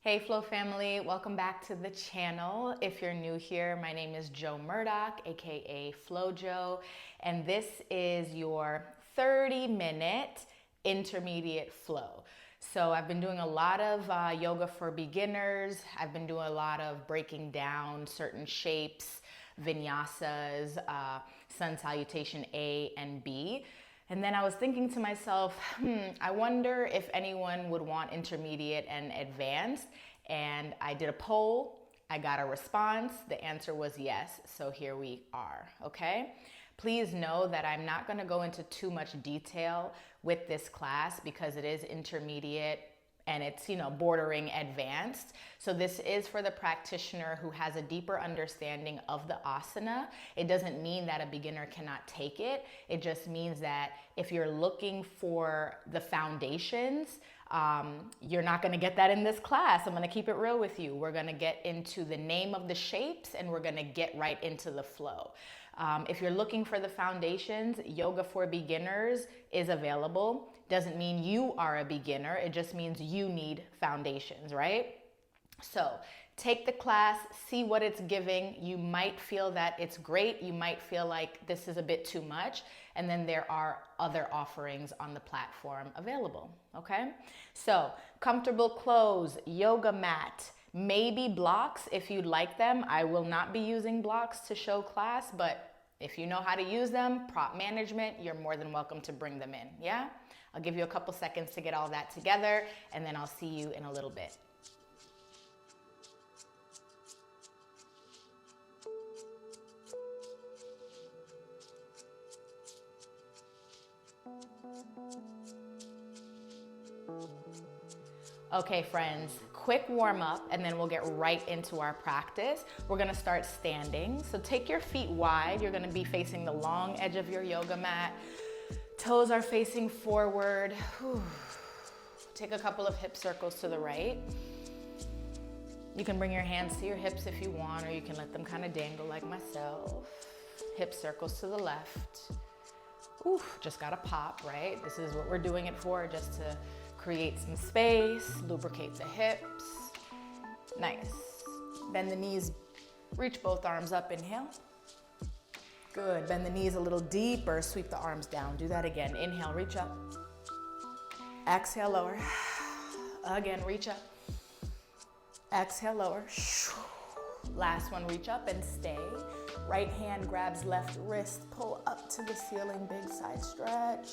Hey Flow family, welcome back to the channel. If you're new here, my name is Jo Murdock, aka Flowwj0, and this is your 30-minute intermediate flow. So I've been doing a lot of yoga for beginners. I've been doing a lot of breaking down certain shapes, vinyasas, sun salutation A and B. And then I was thinking to myself, I wonder if anyone would want intermediate and advanced. And I did a poll, I got a response. The answer was yes, so here we are, okay? Please know that I'm not gonna go into too much detail with this class because it is intermediate and it's, bordering advanced. So this is for the practitioner who has a deeper understanding of the asana. It doesn't mean that a beginner cannot take it. It just means that if you're looking for the foundations, you're not gonna get that in this class. I'm gonna keep it real with you. We're gonna get into the name of the shapes and we're gonna get right into the flow. If you're looking for the foundations, Yoga for Beginners is available. Doesn't mean you are a beginner, it just means you need foundations, right? So take the class, see what it's giving. You might feel that it's great, you might feel like this is a bit too much, and then there are other offerings on the platform available, okay? So comfortable clothes, yoga mat, maybe blocks if you'd like them. I will not be using blocks to show class, but if you know how to use them, prop management, you're more than welcome to bring them in, yeah? I'll give you a couple seconds to get all that together, and then I'll see you in a little bit. Okay, friends, quick warm up and then we'll get right into our practice. We're gonna start standing. So take your feet wide. You're gonna be facing the long edge of your yoga mat. Toes are facing forward. Whew. Take a couple of hip circles to the right. You can bring your hands to your hips if you want, or you can let them kind of dangle like myself. Hip circles to the left. Ooh, just gotta pop, right? This is what we're doing it for, just to create some space, lubricate the hips. Nice. Bend the knees, reach both arms up, inhale. Good, bend the knees a little deeper, sweep the arms down. Do that again, inhale, reach up. Exhale, lower. Again, reach up. Exhale, lower. Last one, reach up and stay. Right hand grabs left wrist, pull up to the ceiling, big side stretch.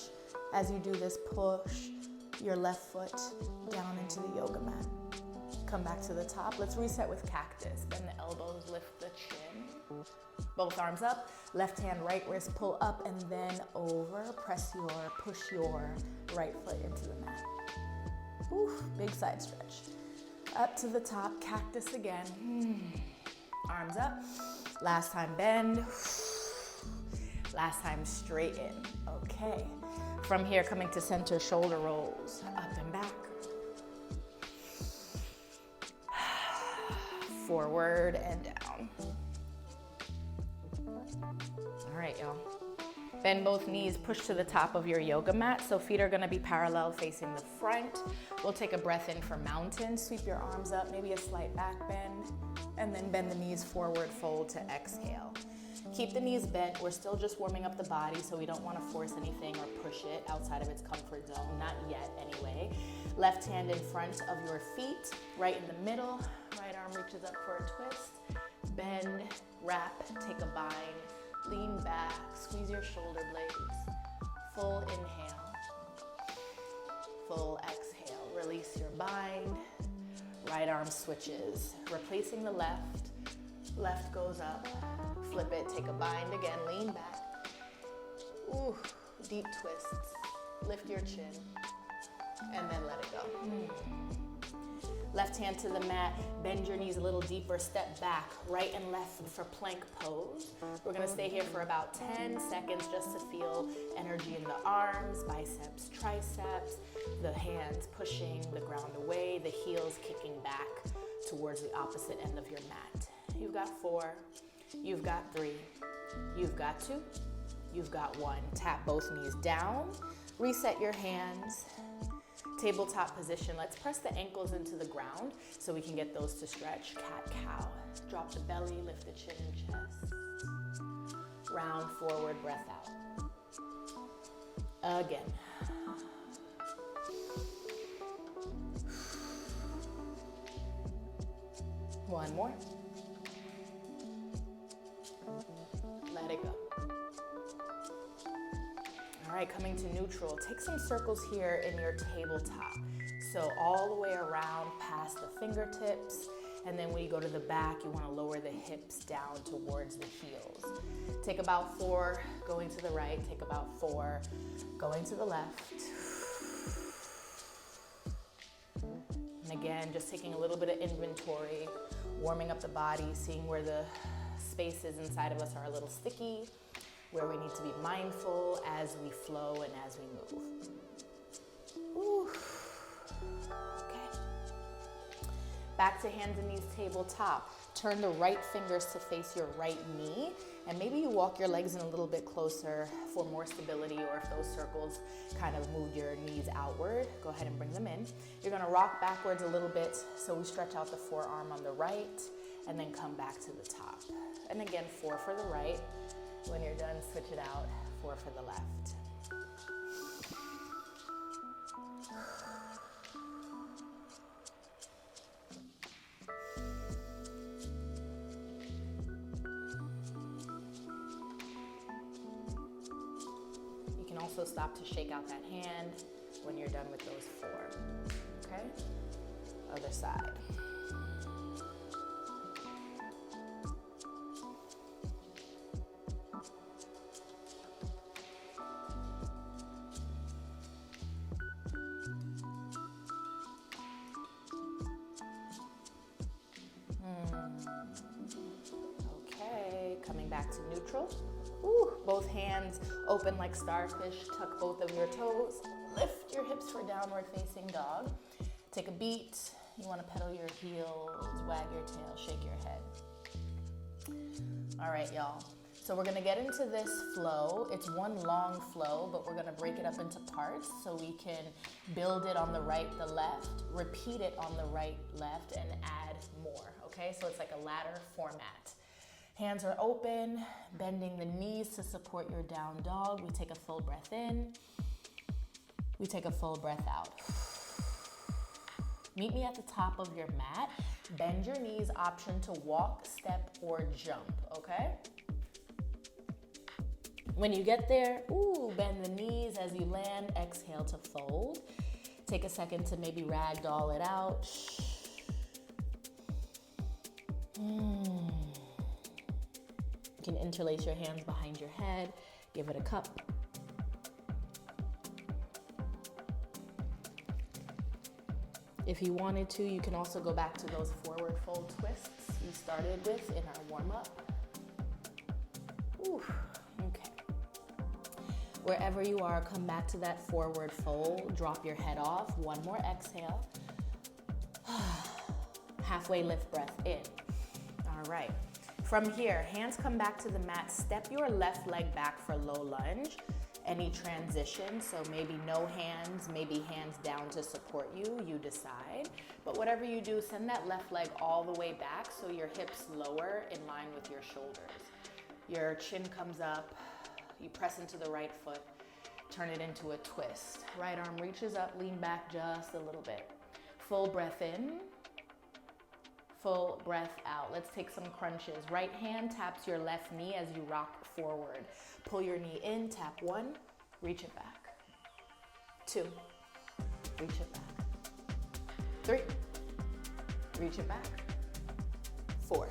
As you do this, push your left foot down into the yoga mat. Come back to the top. Let's reset with cactus. Bend the elbows, lift the chin. Both arms up, left hand, right wrist, pull up and then over. Push your right foot into the mat. Oof, big side stretch. Up to the top, cactus again. Arms up. Last time bend. Last time straighten. Okay. From here, coming to center, shoulder rolls, up and back. Forward and down. All right, y'all. Bend both knees, push to the top of your yoga mat. So feet are gonna be parallel facing the front. We'll take a breath in for mountain. Sweep your arms up, maybe a slight back bend, and then bend the knees forward, fold to exhale. Keep the knees bent. We're still just warming up the body, so we don't want to force anything or push it outside of its comfort zone, not yet anyway. Left hand in front of your feet, right in the middle. Right arm reaches up for a twist. Bend, wrap, take a bind, lean back, squeeze your shoulder blades. Full inhale, full exhale. Release your bind. Right arm switches, replacing the left. Left goes up, flip it, take a bind again, lean back. Ooh, deep twists. Lift your chin, and then let it go. Left hand to the mat, bend your knees a little deeper, step back, right and left for plank pose. We're gonna stay here for about 10 seconds just to feel energy in the arms, biceps, triceps, the hands pushing the ground away, the heels kicking back towards the opposite end of your mat. You've got 4, you've got 3, you've got 2, you've got 1. Tap both knees down, reset your hands. Tabletop position. Let's press the ankles into the ground so we can get those to stretch. Cat-cow. Drop the belly, lift the chin and chest. Round forward, breath out. Again. One more. Let it go. All right, coming to neutral. Take some circles here in your tabletop. So all the way around past the fingertips. And then when you go to the back, you want to lower the hips down towards the heels. Take about 4 going to the right. Take about 4 going to the left. And again, just taking a little bit of inventory, warming up the body, seeing where the spaces inside of us are a little sticky, where we need to be mindful as we flow and as we move. Ooh. Okay. Back to hands and knees tabletop. Turn the right fingers to face your right knee, and maybe you walk your legs in a little bit closer for more stability, or if those circles kind of moved your knees outward, go ahead and bring them in. You're gonna rock backwards a little bit, so we stretch out the forearm on the right, and then come back to the top. And again, 4 for the right. When you're done, switch it out, 4 for the left. You can also stop to shake out that hand when you're done with those 4, okay? Other side. Coming back to neutral. Ooh, both hands open like starfish. Tuck both of your toes. Lift your hips for downward facing dog. Take a beat. You want to pedal your heels, wag your tail, shake your head. All right, y'all. So we're gonna get into this flow. It's one long flow, but we're gonna break it up into parts so we can build it on the right, the left, repeat it on the right, left, and add more, okay? So it's like a ladder format. Hands are open, bending the knees to support your down dog. We take a full breath in. We take a full breath out. Meet me at the top of your mat. Bend your knees, option to walk, step, or jump, okay? When you get there, ooh, bend the knees as you land. Exhale to fold. Take a second to maybe ragdoll it out. You can interlace your hands behind your head. Give it a cup. If you wanted to, you can also go back to those forward fold twists we started with in our warm-up. Ooh, okay. Wherever you are, come back to that forward fold. Drop your head off. One more exhale. Halfway lift breath in. All right. From here, hands come back to the mat. Step your left leg back for low lunge. Any transition, so maybe no hands, maybe hands down to support you, you decide. But whatever you do, send that left leg all the way back so your hips lower in line with your shoulders. Your chin comes up, you press into the right foot, turn it into a twist. Right arm reaches up, lean back just a little bit. Full breath in. Full breath out. Let's take some crunches. Right hand taps your left knee as you rock forward. Pull your knee in, tap 1, reach it back. 2, reach it back. 3, reach it back. 4,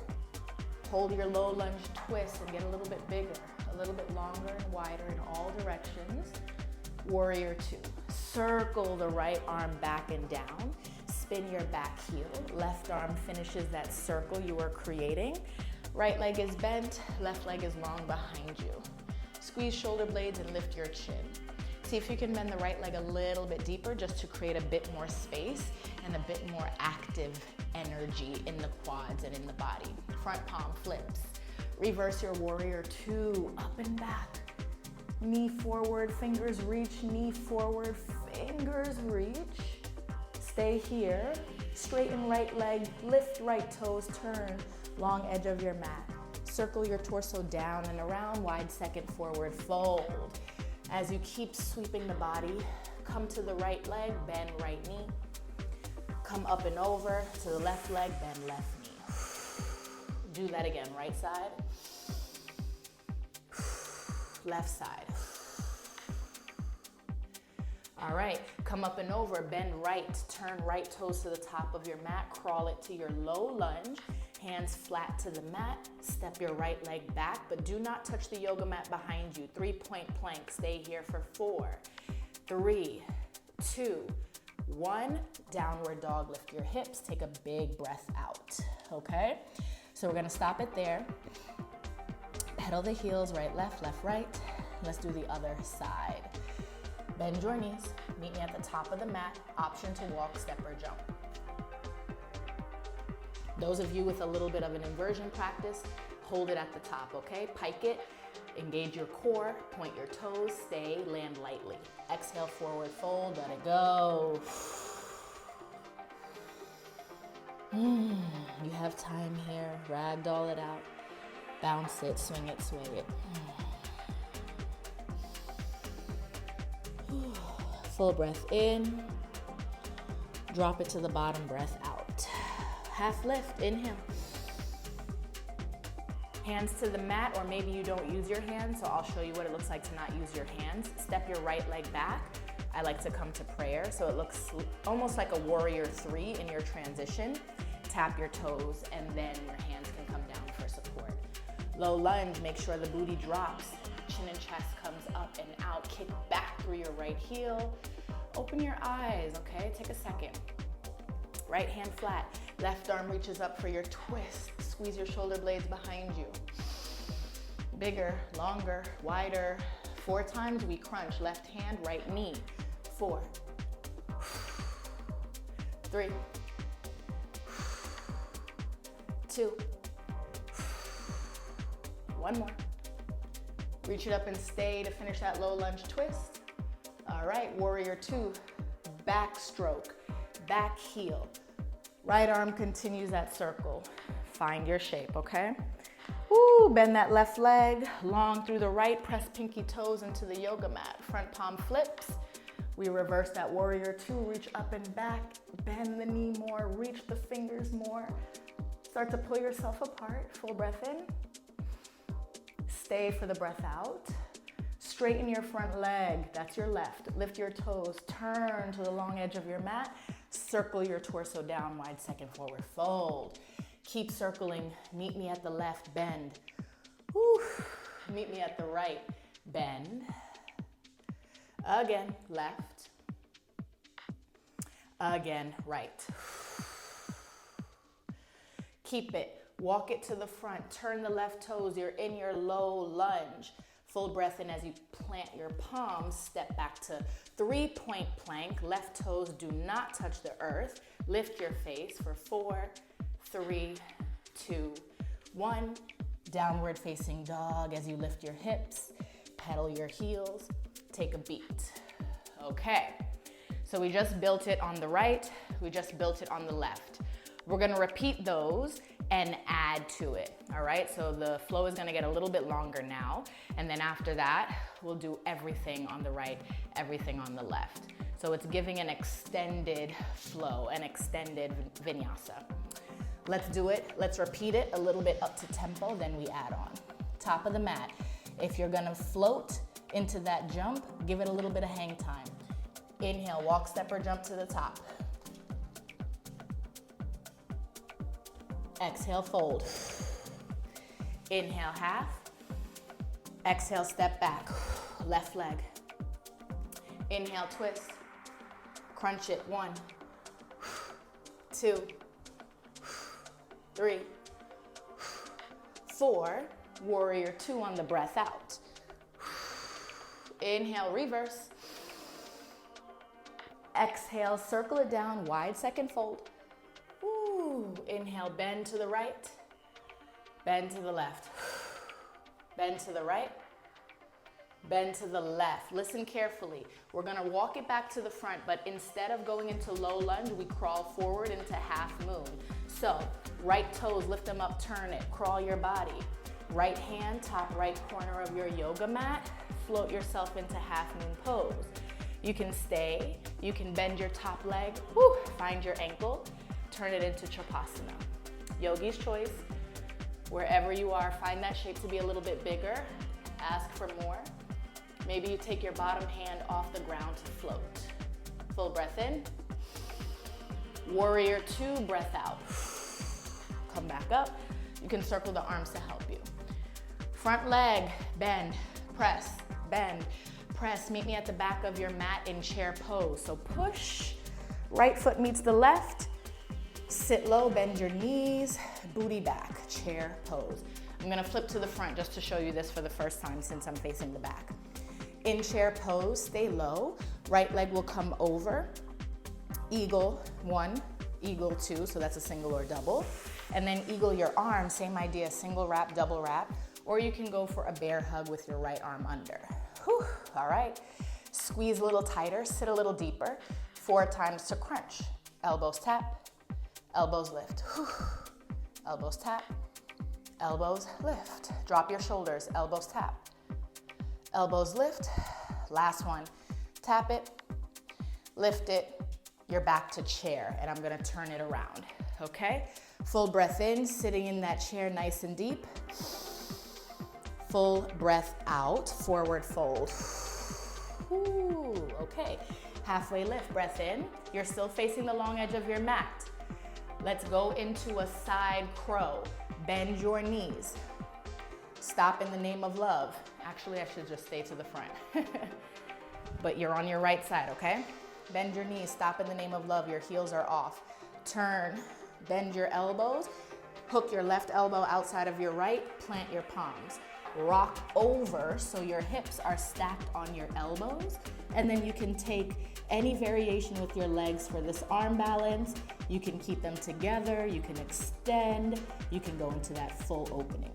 hold your low lunge twist and get a little bit bigger, a little bit longer and wider in all directions. Warrior 2, circle the right arm back and down. spin your back heel. Left arm finishes that circle you were creating. Right leg is bent, left leg is long behind you. Squeeze shoulder blades and lift your chin. See if you can bend the right leg a little bit deeper just to create a bit more space and a bit more active energy in the quads and in the body. Front palm flips. Reverse your warrior 2, up and back. Knee forward, fingers reach, knee forward, fingers reach. Stay here. Straighten right leg, lift right toes, turn. Long edge of your mat. Circle your torso down and around, wide second forward fold. As you keep sweeping the body, come to the right leg, bend right knee. Come up and over to the left leg, bend left knee. Do that again, right side. Left side. All right, come up and over, bend right, turn right toes to the top of your mat, crawl it to your low lunge. Hands flat to the mat, step your right leg back, but do not touch the yoga mat behind you. 3-point plank, stay here for 4, 3, 2, 1. Downward dog, lift your hips, take a big breath out, okay? So we're gonna stop it there. Pedal the heels, right, left, right. Let's do the other side. Bend your knees, meet me at the top of the mat, option to walk, step, or jump. Those of you with a little bit of an inversion practice, hold it at the top, okay? Pike it, engage your core, point your toes, stay, land lightly. Exhale, forward fold, let it go. You have time here, ragdoll it out. Bounce it, swing it, sway it. Full breath in, drop it to the bottom, breath out. Half lift, inhale. Hands to the mat, or maybe you don't use your hands, so I'll show you what it looks like to not use your hands. Step your right leg back. I like to come to prayer, so it looks almost like a warrior 3 in your transition. Tap your toes, and then your hands can come down for support. Low lunge, make sure the booty drops. Chin and chest comes up and out. Kick back through your right heel. Open your eyes, okay? Take a second. Right hand flat. Left arm reaches up for your twist. Squeeze your shoulder blades behind you. Bigger, longer, wider. 4 times we crunch. Left hand, right knee. 4, 3, 2, 1 more. Reach it up and stay to finish that low lunge twist. All right, warrior 2, back stroke, back heel. Right arm continues that circle. Find your shape, okay? Woo, bend that left leg, long through the right, press pinky toes into the yoga mat. Front palm flips. We reverse that warrior 2, reach up and back, bend the knee more, reach the fingers more. Start to pull yourself apart, full breath in. Stay for the breath out. Straighten your front leg, that's your left. Lift your toes, turn to the long edge of your mat. Circle your torso down, wide second forward fold. Keep circling, meet me at the left, bend. Woo. Meet me at the right, bend. Again, left. Again, right. Keep it, walk it to the front, turn the left toes, you're in your low lunge. Full breath in as you plant your palms, step back to 3-point plank. Left toes do not touch the earth. Lift your face for 4, 3, 2, 1. Downward facing dog as you lift your hips, pedal your heels, take a beat. Okay, so we just built it on the right, we just built it on the left. We're gonna repeat those and add to it, all right? So the flow is gonna get a little bit longer now, and then after that, we'll do everything on the right, everything on the left. So it's giving an extended flow, an extended vinyasa. Let's do it, let's repeat it a little bit up to tempo, then we add on. Top of the mat. If you're gonna float into that jump, give it a little bit of hang time. Inhale, walk, step, or jump to the top. Exhale, fold. Inhale, half. Exhale, step back. Left leg. Inhale, twist. Crunch it. 1, 2, 3, 4. Warrior 2 on the breath out. Inhale, reverse. Exhale, circle it down, wide second fold. Ooh. Inhale, bend to the right, bend to the left, bend to the right, bend to the left. Listen carefully. We're gonna walk it back to the front, but instead of going into low lunge, we crawl forward into half moon. So, right toes, lift them up, turn it, crawl your body. Right hand, top right corner of your yoga mat, float yourself into half moon pose. You can stay, you can bend your top leg, find your ankle, turn it into Chakrasana. Yogi's choice. Wherever you are, find that shape to be a little bit bigger. Ask for more. Maybe you take your bottom hand off the ground to float. Full breath in. Warrior 2, breath out. Come back up. You can circle the arms to help you. Front leg, bend, press, bend, press. Meet me at the back of your mat in chair pose. So push, right foot meets the left. Sit low, bend your knees, booty back, chair pose. I'm gonna flip to the front just to show you this for the first time since I'm facing the back. In chair pose, stay low. Right leg will come over. Eagle 1, eagle 2, so that's a single or double. And then eagle your arm, same idea, single wrap, double wrap. Or you can go for a bear hug with your right arm under. Whew, all right. Squeeze a little tighter, sit a little deeper. 4 times to crunch. Elbows tap, elbows lift. Whew. Elbows tap, elbows lift. Drop your shoulders, elbows tap, elbows lift. Last one, tap it, lift it. You're back to chair, and I'm gonna turn it around, okay? Full breath in, sitting in that chair nice and deep. Full breath out, forward fold. Ooh, okay. Halfway lift, breath in. You're still facing the long edge of your mat. Let's go into a side crow. Bend your knees. Stop in the name of love. Actually, I should just stay to the front. But you're on your right side, okay? Bend your knees, stop in the name of love. Your heels are off. Turn, bend your elbows. Hook your left elbow outside of your right, plant your palms. Rock over so your hips are stacked on your elbows. And then you can take any variation with your legs for this arm balance. You can keep them together, you can extend, you can go into that full opening.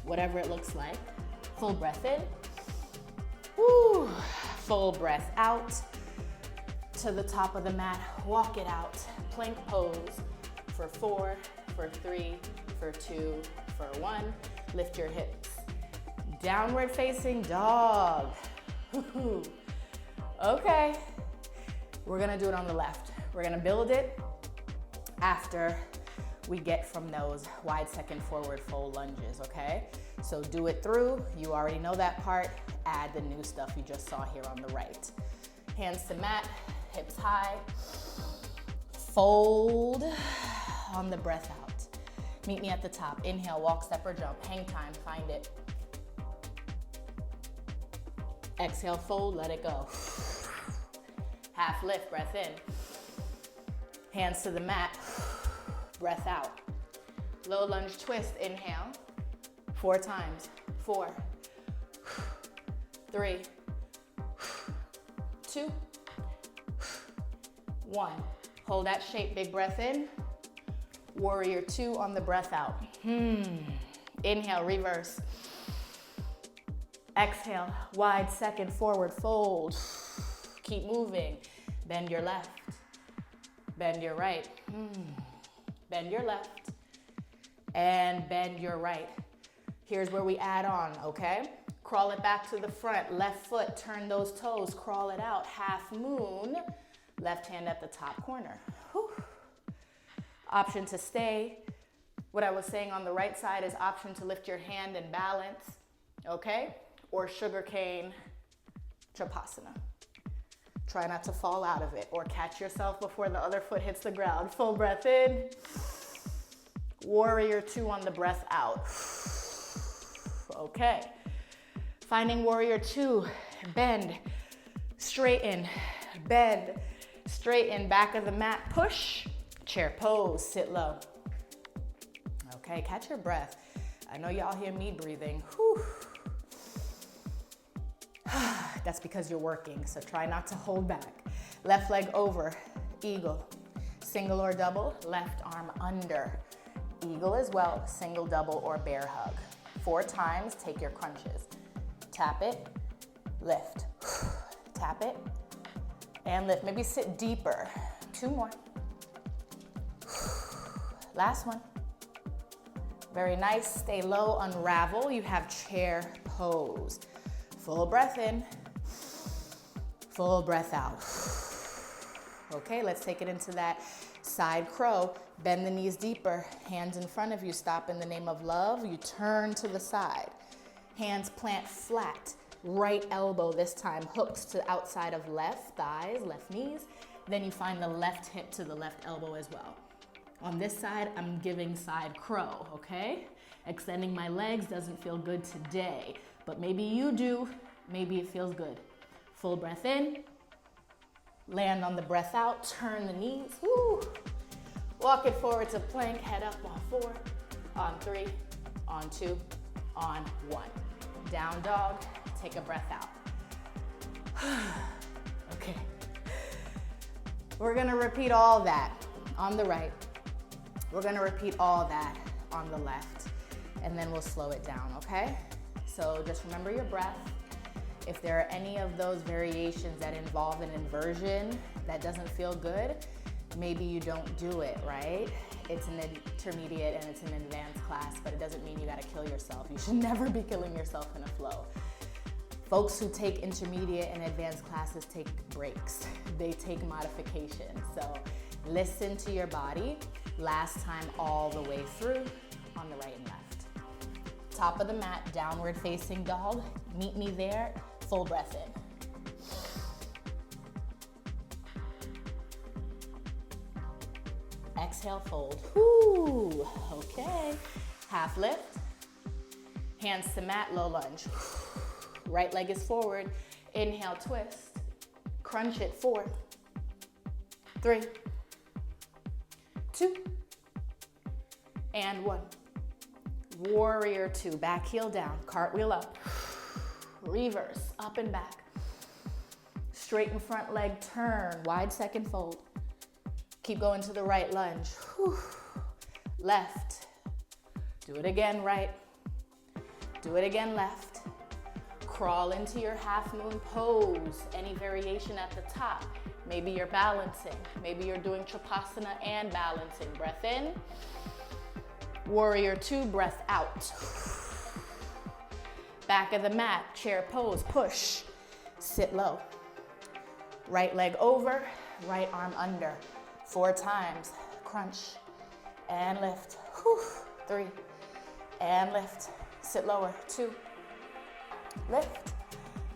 Whatever it looks like. Full breath in. Woo. Full breath out. To the top of the mat, walk it out. Plank pose for 4, for 3, for 2, for 1. Lift your hips. Downward facing dog. Okay, we're gonna do it on the left. We're gonna build it after we get from those wide second forward fold lunges, okay? So do it through, you already know that part. Add the new stuff you just saw here on the right. Hands to mat, hips high. Fold on the breath out. Meet me at the top. Inhale, walk, step, or jump. Hang time, find it. Exhale, fold, let it go. Half lift, breath in. Hands to the mat, breath out. Low lunge twist, inhale. 4 times. 4, 3, 2, 1. Hold that shape, big breath in. Warrior 2 on the breath out. Inhale, reverse. Exhale, wide second forward fold. Keep moving. Bend your left, bend your right. Bend your left and bend your right. Here's where we add on, okay? Crawl it back to the front. Left foot, turn those toes, crawl it out. Half moon, left hand at the top corner. Whew. Option to stay. What I was saying on the right side is option to lift your hand and balance, okay? Or sugarcane Chakrasana. Try not to fall out of it or catch yourself before the other foot hits the ground. Full breath in. Warrior 2 on the breath out. Okay. Finding warrior 2, bend, straighten, bend, straighten, back of the mat, push, Chair pose, sit low. Okay, catch your breath. I know y'all hear me breathing. Whew. That's because you're working, so try not to hold back. Left leg over, eagle. Single or double, left arm under. Eagle as well, single, double, or bear hug. 4 times, take your crunches. Tap it, lift. Tap it, and lift. Maybe sit deeper. 2 more. Last one. Very nice, stay low, unravel. You have chair pose. Full breath in, full breath out. Okay, let's take it into that side crow. Bend the knees deeper, hands in front of you, stop in the name of love. You turn to the side. Hands plant flat, right elbow this time hooks to the outside of left thighs, left knees. Then you find the left hip to the left elbow as well. On this side, I'm giving side crow, okay? Extending my legs doesn't feel good today, but maybe you do, maybe it feels good. Full breath in, land on the breath out, turn the knees, woo. Walk it forward to plank, head up on 4, on 3, on 2, on 1. Down dog, take a breath out. Okay. We're gonna repeat all that on the right. We're gonna repeat all that on the left, and then we'll slow it down, okay? So just remember your breath. If there are any of those variations that involve an inversion that doesn't feel good, maybe you don't do it, right? It's an intermediate and it's an advanced class, but it doesn't mean you gotta kill yourself. You should never be killing yourself in a flow. Folks who take intermediate and advanced classes take breaks. They take modifications. So listen to your body. Last time all the way through on the right and left. Top of the mat, downward facing dog. Meet me there, full breath in. Exhale, fold. Woo, okay. Half lift, hands to mat, low lunge. Right leg is forward. Inhale, twist. Crunch it, 4, 3, 2, and 1. Warrior 2, back heel down, cartwheel up. Reverse, up and back. Straighten front leg, turn, wide second fold. Keep going to the right lunge. Left. Do it again, right. Do it again, left. Crawl into your half moon pose. Any variation at the top. Maybe you're balancing. Maybe you're doing Trikonasana and balancing. Breath in. Warrior 2, breath out. Back of the mat, chair pose, push. Sit low. Right leg over, right arm under. 4 times, crunch and lift. 3 and lift. Sit lower, 2, lift.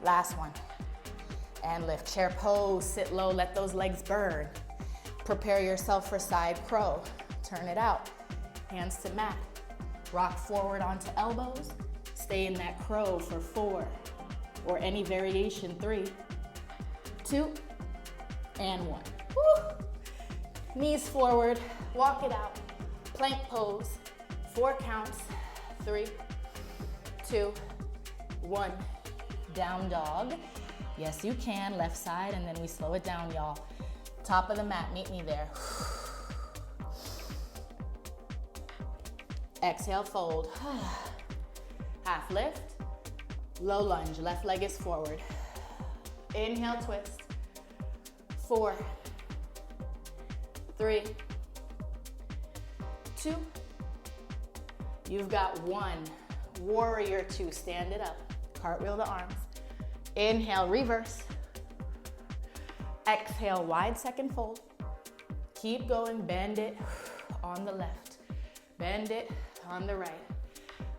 Last one, and lift. Chair pose, sit low, let those legs burn. Prepare yourself for side crow. Turn it out, hands to mat. Rock forward onto elbows. Stay in that crow for 4, or any variation, 3, 2, and 1. Woo. Knees forward, walk it out. Plank pose, 4 counts, 3, 2, 1. Down dog. Yes, you can, left side, and then we slow it down, y'all. Top of the mat, meet me there. Exhale, fold. Half lift, low lunge, left leg is forward. Inhale, twist. 4, 3, 2. You've got 1. Warrior 2, stand it up. Cartwheel the arms. Inhale, reverse. Exhale, wide second fold. Keep going, bend it on the left. Bend it on the right.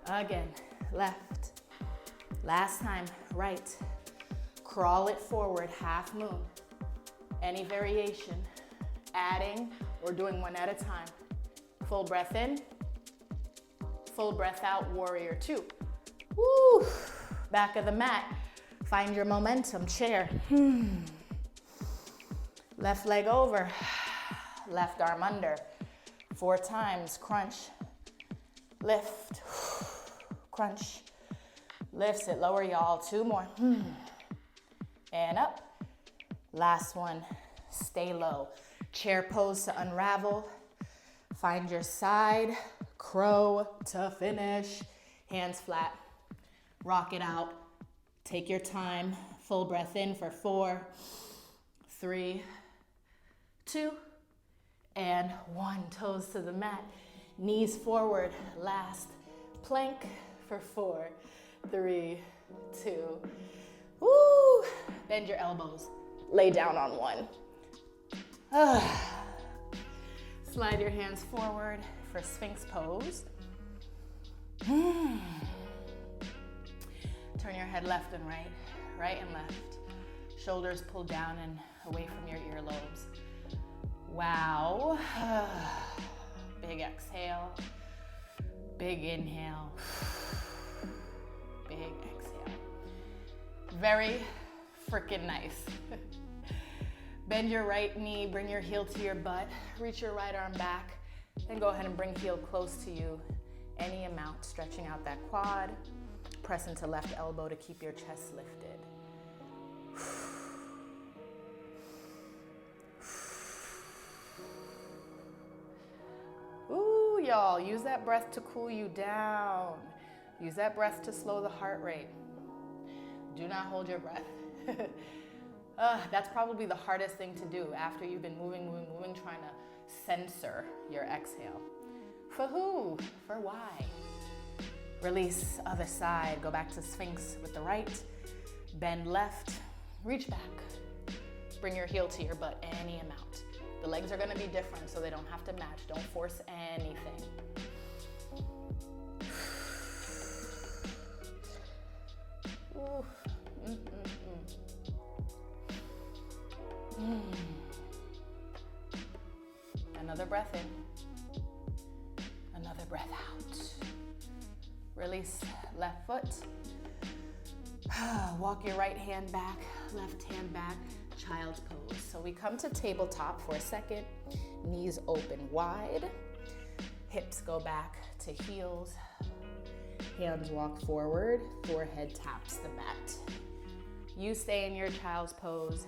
Again, left. Last time, right. Crawl it forward, half moon. Any variation, adding or doing one at a time. Full breath in, full breath out, warrior 2. Woo! Back of the mat, find your momentum, chair. Left leg over, left arm under. 4 times, crunch, lift, crunch, lifts it, lower y'all, 2 more. And up, last one, stay low. Chair pose to unravel, find your side, crow to finish, hands flat, rock it out, take your time, full breath in for 4, 3, 2, and 1. Toes to the mat, knees forward, last plank for 4, 3, 2, woo! Bend your elbows, lay down on 1. Slide your hands forward for Sphinx pose. Turn your head left and right, right and left. Shoulders pull down and away from your earlobes. Wow. Big exhale, big inhale, big exhale. Very freaking nice. Bend your right knee, bring your heel to your butt, reach your right arm back, then go ahead and bring heel close to you, any amount, stretching out that quad. Press into left elbow to keep your chest lifted. Ooh, y'all, use that breath to cool you down. Use that breath to slow the heart rate. Do not hold your breath. That's probably the hardest thing to do after you've been moving, trying to censor your exhale. For who? For why? Release, other side. Go back to Sphinx with the right. Bend left, reach back. Bring your heel to your butt, any amount. The legs are gonna be different, so they don't have to match. Don't force anything. Ooh. Another breath in, another breath out. Release left foot. Walk your right hand back, left hand back, child's pose. So we come to tabletop for a second. Knees open wide. Hips go back to heels. Hands walk forward. Forehead taps the mat. You stay in your child's pose.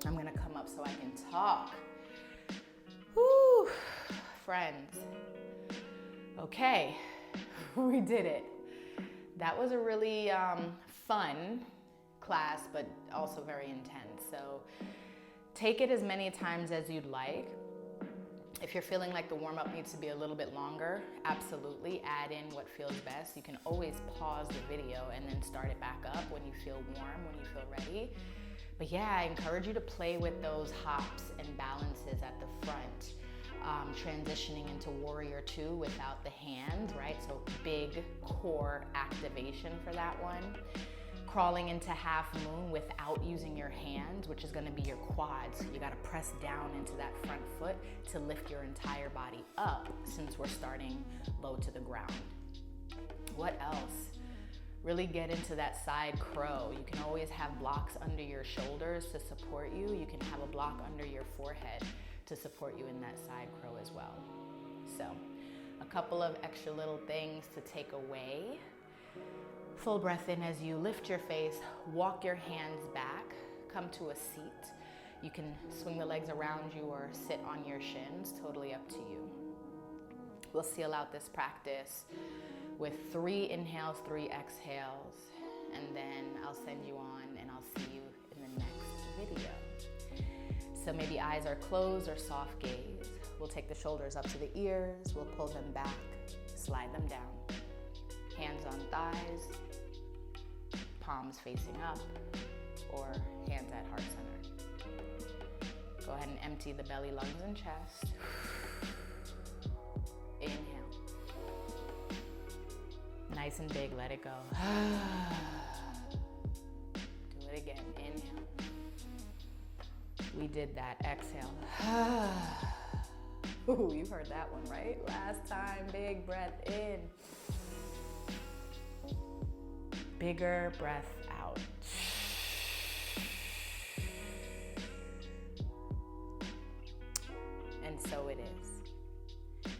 I'm gonna come up so I can talk. Woo, friends. Okay, we did it. That was a really fun class, but also very intense. So take it as many times as you'd like. If you're feeling like the warm-up needs to be a little bit longer, absolutely add in what feels best. You can always pause the video and then start it back up when you feel warm, when you feel ready. But yeah, I encourage you to play with those hops and balances at the front. Transitioning into Warrior 2 without the hands, right? So big core activation for that one. Crawling into half moon without using your hands, which is gonna be your quads. You gotta press down into that front foot to lift your entire body up since we're starting low to the ground. What else? Really get into that side crow. You can always have blocks under your shoulders to support you. You can have a block under your forehead to support you in that side crow as well. So, a couple of extra little things to take away. Full breath in as you lift your face, walk your hands back, come to a seat. You can swing the legs around you or sit on your shins, totally up to you. We'll seal out this practice with 3 inhales, 3 exhales, and then I'll send you on and I'll see you in the next video. So maybe eyes are closed or soft gaze. We'll take the shoulders up to the ears, we'll pull them back, slide them down. Hands on thighs, palms facing up, or hands at heart center. Go ahead and empty the belly, lungs, and chest. Inhale. Nice and big, let it go. Do it again, inhale. We did that, exhale. Ooh, you've heard that one, right? Last time, big breath in. Bigger breath out. and so it is.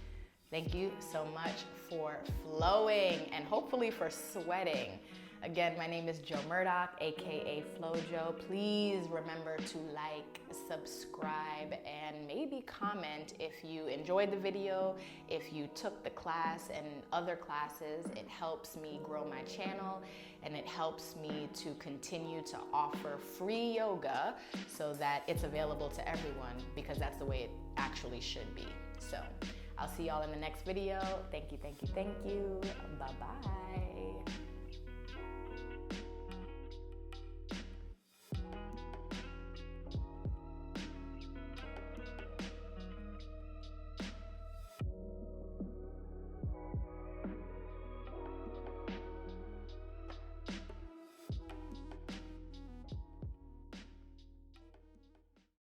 Thank you so much for flowing and hopefully for sweating. Again, my name is Jo Murdock, aka FlowWj0. Please remember to like, subscribe, and maybe comment if you enjoyed the video, if you took the class and other classes. It helps me grow my channel and it helps me to continue to offer free yoga so that it's available to everyone, because that's the way it actually should be. So I'll see y'all in the next video. Thank you, thank you, thank you. Bye-bye.